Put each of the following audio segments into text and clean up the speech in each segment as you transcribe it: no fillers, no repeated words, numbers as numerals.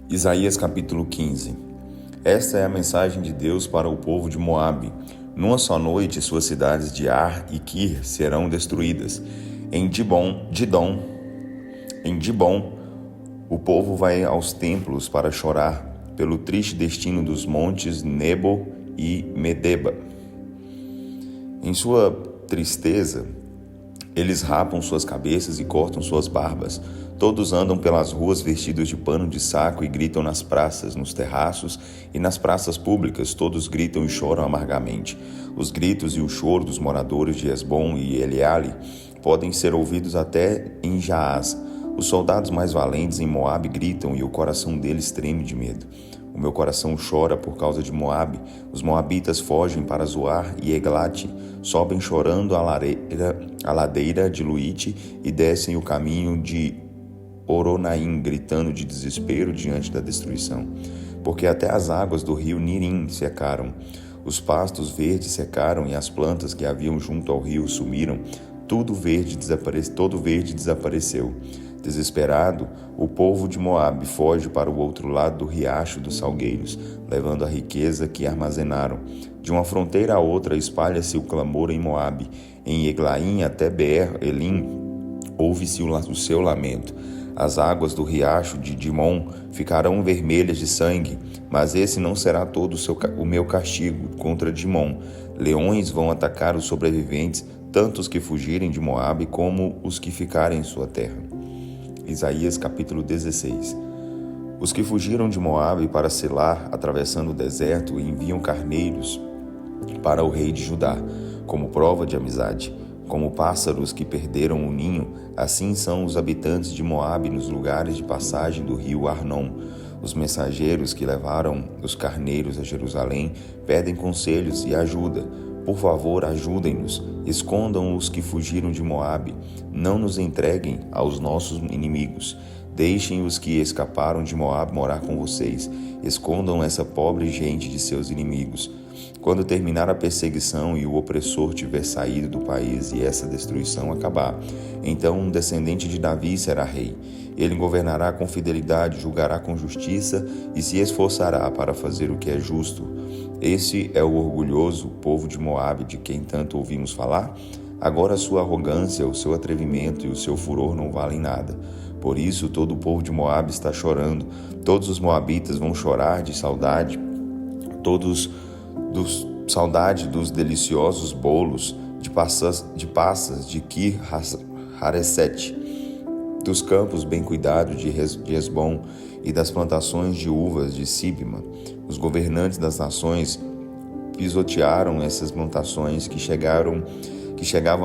Isaías capítulo 15. Esta é a mensagem de Deus para o povo de Moabe. Numa só noite, suas cidades de Ar e Quir serão destruídas. Em Dibon, o povo vai aos templos para chorar pelo triste destino dos montes Nebo e Medeba. Em sua tristeza, eles rapam suas cabeças e cortam suas barbas. Todos andam pelas ruas vestidos de pano de saco e gritam nas praças, nos terraços e nas praças públicas. Todos gritam e choram amargamente. Os gritos e o choro dos moradores de Esbom e Eleale podem ser ouvidos até em Jaaz. Os soldados mais valentes em Moabe gritam e o coração deles treme de medo. O meu coração chora por causa de Moabe. Os moabitas fogem para Zoar e Eglate, sobem chorando a ladeira de Luite e descem o caminho de Oronaim, gritando de desespero diante da destruição. Porque até as águas do rio Nirim secaram. Os pastos verdes secaram e as plantas que haviam junto ao rio sumiram. Todo verde desapareceu. Desesperado, o povo de Moabe foge para o outro lado do riacho dos salgueiros, levando a riqueza que armazenaram. De uma fronteira a outra espalha-se o clamor em Moabe. Em Eglaim até Beer-Elim ouve-se o seu lamento. As águas do riacho de Dimon ficarão vermelhas de sangue, mas esse não será todo o meu castigo contra Dimon. Leões vão atacar os sobreviventes, tanto os que fugirem de Moabe como os que ficarem em sua terra. Isaías capítulo 16. Os que fugiram de Moabe para Selá, atravessando o deserto, enviam carneiros para o rei de Judá, como prova de amizade. Como pássaros que perderam o ninho, assim são os habitantes de Moabe nos lugares de passagem do rio Arnon. Os mensageiros que levaram os carneiros a Jerusalém pedem conselhos e ajuda. Por favor, ajudem-nos. Escondam os que fugiram de Moabe. Não nos entreguem aos nossos inimigos. Deixem os que escaparam de Moabe morar com vocês. Escondam essa pobre gente de seus inimigos. Quando terminar a perseguição e o opressor tiver saído do país e essa destruição acabar, então um descendente de Davi será rei. Ele governará com fidelidade, julgará com justiça e se esforçará para fazer o que é justo. Esse é o orgulhoso povo de Moabe de quem tanto ouvimos falar? Agora sua arrogância, o seu atrevimento e o seu furor não valem nada. Por isso todo o povo de Moabe está chorando. Todos os moabitas vão chorar de saudade. Saudade dos deliciosos bolos de passas de Kir Haresete, dos campos bem cuidados de Esbom e das plantações de uvas de Sibma. Os governantes das nações pisotearam essas plantações que chegavam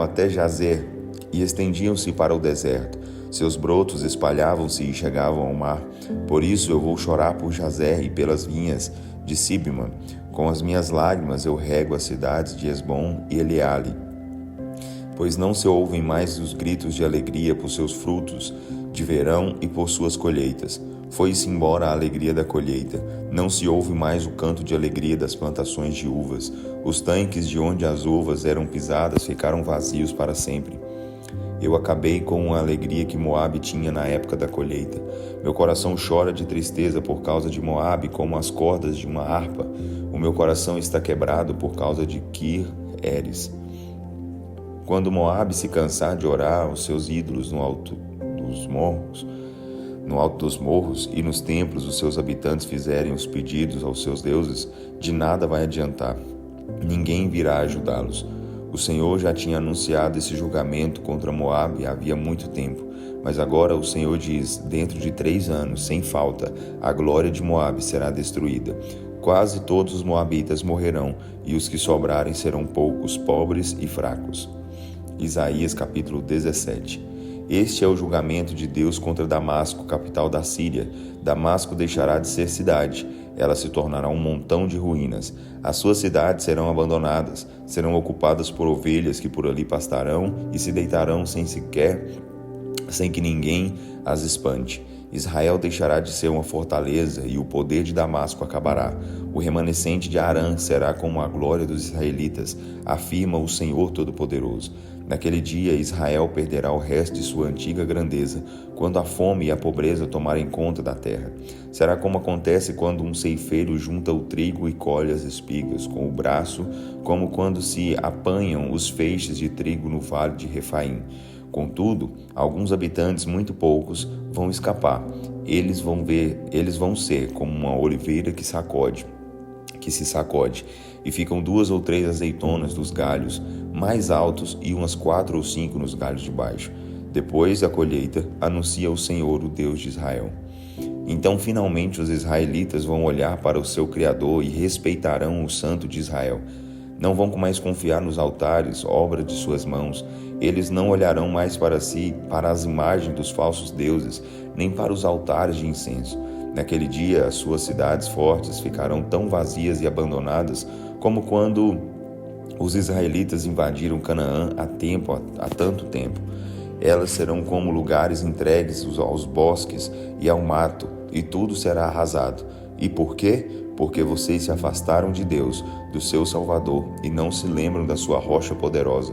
até Jazer e estendiam-se para o deserto. Seus brotos espalhavam-se e chegavam ao mar. Por isso eu vou chorar por Jazer e pelas vinhas de Sibma. Com as minhas lágrimas eu rego as cidades de Esbom e Eleale, pois não se ouvem mais os gritos de alegria por seus frutos de verão e por suas colheitas. Foi-se embora a alegria da colheita. Não se ouve mais o canto de alegria das plantações de uvas. Os tanques de onde as uvas eram pisadas ficaram vazios para sempre. Eu acabei com a alegria que Moabe tinha na época da colheita. Meu coração chora de tristeza por causa de Moabe, como as cordas de uma harpa. O meu coração está quebrado por causa de Kir Eres. Quando Moabe se cansar de orar aos seus ídolos no alto dos morros e nos templos os seus habitantes fizerem os pedidos aos seus deuses, de nada vai adiantar. Ninguém virá ajudá-los. O Senhor já tinha anunciado esse julgamento contra Moabe havia muito tempo, mas agora o Senhor diz, dentro de 3 anos, sem falta, a glória de Moabe será destruída. Quase todos os moabitas morrerão, e os que sobrarem serão poucos, pobres e fracos. Isaías capítulo 17. Este é o julgamento de Deus contra Damasco, capital da Síria. Damasco deixará de ser cidade. Ela se tornará um montão de ruínas. As suas cidades serão abandonadas, serão ocupadas por ovelhas que por ali pastarão e se deitarão sem que ninguém as espante. Israel deixará de ser uma fortaleza e o poder de Damasco acabará. O remanescente de Arã será como a glória dos israelitas, afirma o Senhor Todo-Poderoso. Naquele dia, Israel perderá o resto de sua antiga grandeza, quando a fome e a pobreza tomarem conta da terra. Será como acontece quando um ceifeiro junta o trigo e colhe as espigas com o braço, como quando se apanham os feixes de trigo no vale de Refaim. Contudo, alguns habitantes, muito poucos, vão escapar. Eles vão ser como uma oliveira que se sacode, e ficam 2 ou 3 azeitonas dos galhos mais altos e umas 4 ou 5 nos galhos de baixo. Depois da colheita, anuncia o Senhor, o Deus de Israel. Então, finalmente, os israelitas vão olhar para o seu Criador e respeitarão o Santo de Israel. Não vão mais confiar nos altares, obra de suas mãos. Eles não olharão mais para si, para as imagens dos falsos deuses, nem para os altares de incenso. Naquele dia, as suas cidades fortes ficarão tão vazias e abandonadas como quando os israelitas invadiram Canaã há tanto tempo. Elas serão como lugares entregues aos bosques e ao mato, e tudo será arrasado. E por quê? Porque vocês se afastaram de Deus, do seu Salvador, e não se lembram da sua rocha poderosa.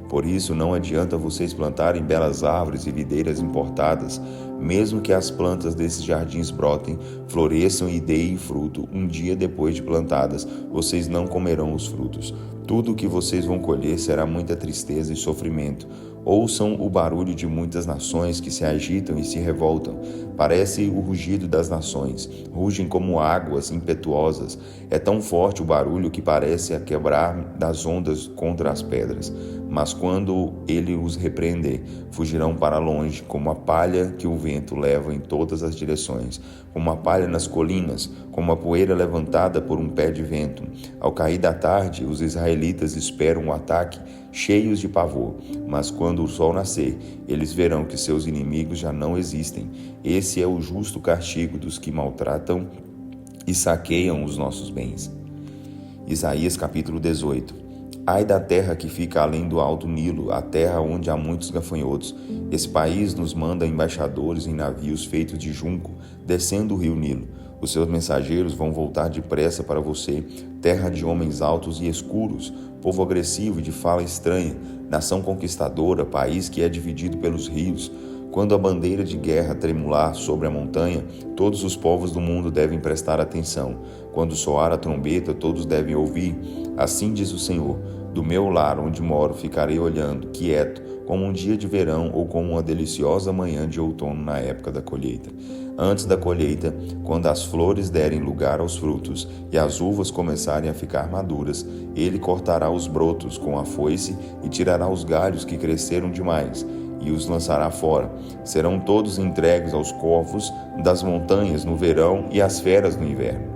Por isso, não adianta vocês plantarem belas árvores e videiras importadas, mesmo que as plantas desses jardins brotem, floresçam e deem fruto. Um dia depois de plantadas, vocês não comerão os frutos. Tudo o que vocês vão colher será muita tristeza e sofrimento. Ouçam o barulho de muitas nações que se agitam e se revoltam. Parece o rugido das nações. Rugem como águas impetuosas. É tão forte o barulho que parece a quebrar das ondas contra as pedras. Mas quando ele os repreender, fugirão para longe, como a palha que o vento leva em todas as direções, como a palha nas colinas, como a poeira levantada por um pé de vento. Ao cair da tarde, os israelitas esperam o ataque, cheios de pavor. Mas quando o sol nascer, eles verão que seus inimigos já não existem. Esse é o justo castigo dos que maltratam e saqueiam os nossos bens. Isaías capítulo 18. Ai da terra que fica além do alto Nilo, a terra onde há muitos gafanhotos. Esse país nos manda embaixadores em navios feitos de junco, descendo o rio Nilo. Os seus mensageiros vão voltar depressa para você, terra de homens altos e escuros, povo agressivo e de fala estranha, nação conquistadora, país que é dividido pelos rios. Quando a bandeira de guerra tremular sobre a montanha, todos os povos do mundo devem prestar atenção. Quando soar a trombeta, todos devem ouvir. Assim diz o Senhor: do meu lar onde moro ficarei olhando, quieto, como um dia de verão ou como uma deliciosa manhã de outono na época da colheita. Antes da colheita, quando as flores derem lugar aos frutos e as uvas começarem a ficar maduras, ele cortará os brotos com a foice e tirará os galhos que cresceram demais e os lançará fora. Serão todos entregues aos corvos das montanhas no verão e às feras no inverno.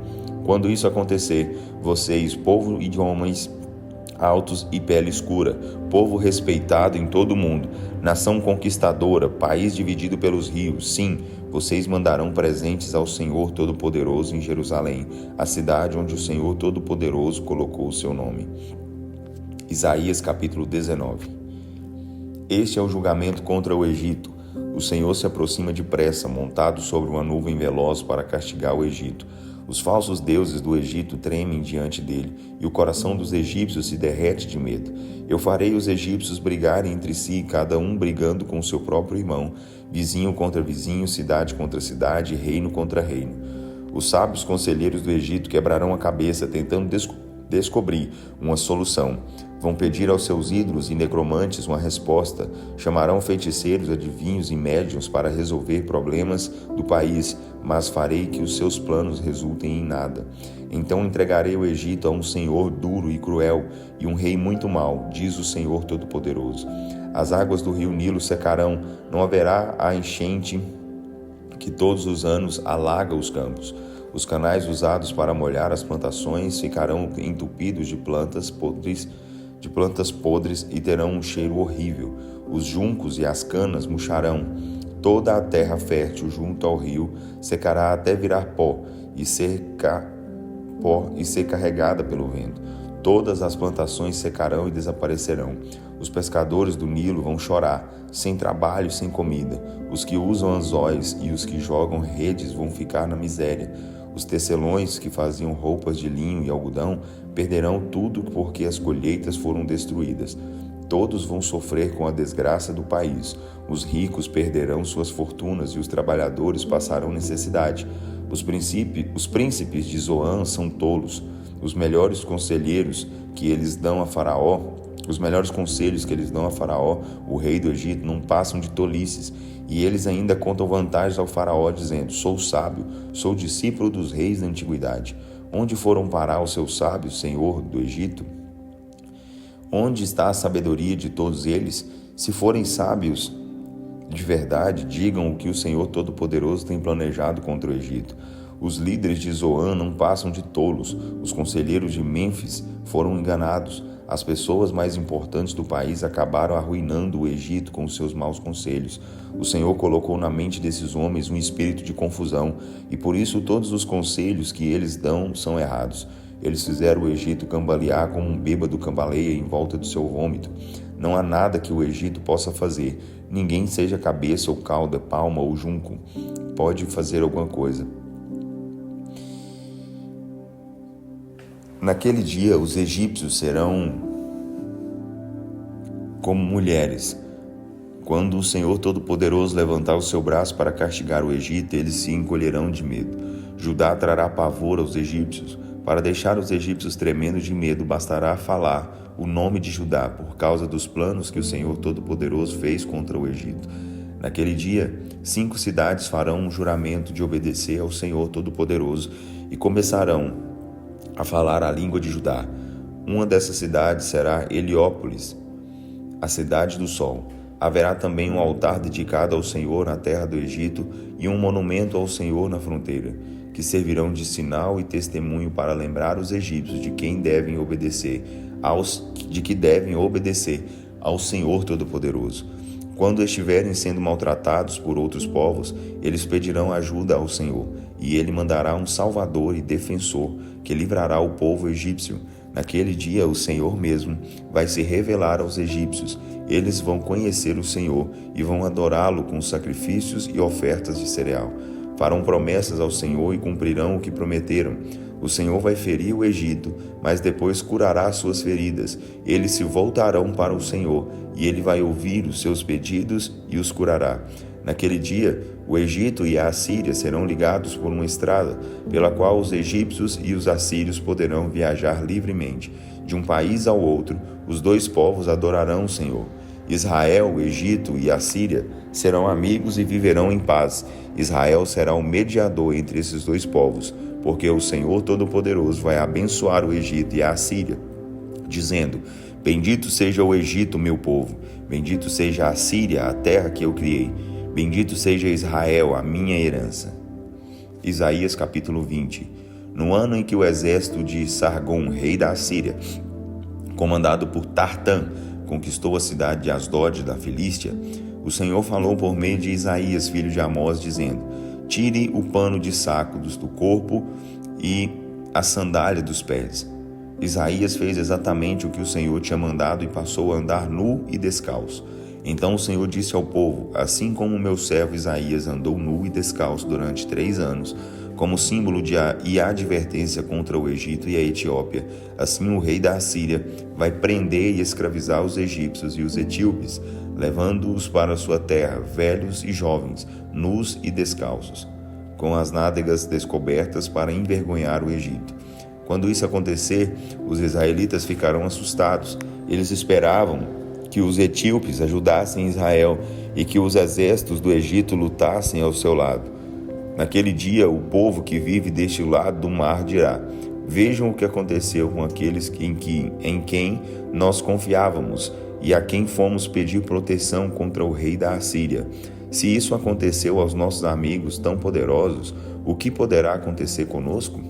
Quando isso acontecer, vocês, povo de homens altos e pele escura, povo respeitado em todo o mundo, nação conquistadora, país dividido pelos rios, sim, vocês mandarão presentes ao Senhor Todo-Poderoso em Jerusalém, a cidade onde o Senhor Todo-Poderoso colocou o seu nome. Isaías capítulo 19. Este é o julgamento contra o Egito. O Senhor se aproxima depressa, montado sobre uma nuvem veloz para castigar o Egito. Os falsos deuses do Egito tremem diante dele, e o coração dos egípcios se derrete de medo. Eu farei os egípcios brigarem entre si, cada um brigando com o seu próprio irmão, vizinho contra vizinho, cidade contra cidade, reino contra reino. Os sábios conselheiros do Egito quebrarão a cabeça, tentando descobrir uma solução. Vão pedir aos seus ídolos e necromantes uma resposta. Chamarão feiticeiros, adivinhos e médiuns para resolver problemas do país, mas farei que os seus planos resultem em nada. Então entregarei o Egito a um senhor duro e cruel e um rei muito mau, diz o Senhor Todo-Poderoso. As águas do rio Nilo secarão, não haverá a enchente que todos os anos alaga os campos. Os canais usados para molhar as plantações ficarão entupidos de plantas podres e terão um cheiro horrível. Os juncos e as canas murcharão. Toda a terra fértil junto ao rio secará até virar pó e ser carregada pelo vento. Todas as plantações secarão e desaparecerão. Os pescadores do Nilo vão chorar, sem trabalho e sem comida. Os que usam anzóis e os que jogam redes vão ficar na miséria. Os tecelões que faziam roupas de linho e algodão perderão tudo porque as colheitas foram destruídas. todos vão sofrer com a desgraça do país. Os ricos perderão suas fortunas e os trabalhadores passarão necessidade. Os príncipes de Zoan são tolos. Os melhores conselheiros que eles dão a Faraó, o rei do Egito, não passam de tolices. E eles ainda contam vantagens ao Faraó, dizendo: sou sábio, sou discípulo dos reis da antiguidade. Onde foram parar os seus sábios, Senhor do Egito? Onde está a sabedoria de todos eles? Se forem sábios de verdade, digam o que o Senhor Todo-Poderoso tem planejado contra o Egito. Os líderes de Zoan não passam de tolos. Os conselheiros de Mênfis foram enganados. As pessoas mais importantes do país acabaram arruinando o Egito com os seus maus conselhos. O Senhor colocou na mente desses homens um espírito de confusão, e por isso todos os conselhos que eles dão são errados. Eles fizeram o Egito cambalear como um bêbado cambaleia em volta do seu vômito. Não há nada que o Egito possa fazer. Ninguém, seja cabeça ou cauda, palma ou junco, pode fazer alguma coisa. Naquele dia, os egípcios serão como mulheres. Quando o Senhor Todo-Poderoso levantar o seu braço para castigar o Egito, eles se encolherão de medo. Judá trará pavor aos egípcios. Para deixar os egípcios tremendo de medo, bastará falar o nome de Judá, por causa dos planos que o Senhor Todo-Poderoso fez contra o Egito. Naquele dia, 5 cidades farão um juramento de obedecer ao Senhor Todo-Poderoso e começarão a falar a língua de Judá. Uma dessas cidades será Heliópolis, a cidade do sol. Haverá também um altar dedicado ao Senhor na terra do Egito e um monumento ao Senhor na fronteira, que servirão de sinal e testemunho para lembrar os egípcios de que devem obedecer ao Senhor Todo-Poderoso. Quando estiverem sendo maltratados por outros povos, eles pedirão ajuda ao Senhor, e Ele mandará um Salvador e defensor, que livrará o povo egípcio. Naquele dia, o Senhor mesmo vai se revelar aos egípcios. Eles vão conhecer o Senhor e vão adorá-lo com sacrifícios e ofertas de cereal. Farão promessas ao Senhor e cumprirão o que prometeram. O Senhor vai ferir o Egito, mas depois curará suas feridas. Eles se voltarão para o Senhor, e Ele vai ouvir os seus pedidos e os curará. Naquele dia, o Egito e a Assíria serão ligados por uma estrada, pela qual os egípcios e os assírios poderão viajar livremente. De um país ao outro, os 2 povos adorarão o Senhor. Israel, o Egito e a Síria serão amigos e viverão em paz. Israel será o mediador entre esses 2 povos, porque o Senhor Todo-Poderoso vai abençoar o Egito e a Assíria, dizendo: bendito seja o Egito, meu povo, bendito seja a Síria, a terra que eu criei, bendito seja Israel, a minha herança. Isaías capítulo 20. No ano em que o exército de Sargom, rei da Assíria, comandado por Tartã, conquistou a cidade de Asdod da Filístia, o Senhor falou por meio de Isaías, filho de Amós, dizendo: tire o pano de saco do corpo e a sandália dos pés. Isaías fez exatamente o que o Senhor tinha mandado e passou a andar nu e descalço. Então o Senhor disse ao povo: assim como o meu servo Isaías andou nu e descalço durante 3 anos, como símbolo e advertência contra o Egito e a Etiópia, assim o rei da Assíria vai prender e escravizar os egípcios e os etíopes, levando-os para sua terra, velhos e jovens, nus e descalços, com as nádegas descobertas para envergonhar o Egito. Quando isso acontecer, os israelitas ficarão assustados. Eles esperavam que os etíopes ajudassem Israel e que os exércitos do Egito lutassem ao seu lado. Naquele dia, o povo que vive deste lado do mar dirá: vejam o que aconteceu com aqueles em quem nós confiávamos e a quem fomos pedir proteção contra o rei da Assíria. Se isso aconteceu aos nossos amigos tão poderosos, o que poderá acontecer conosco?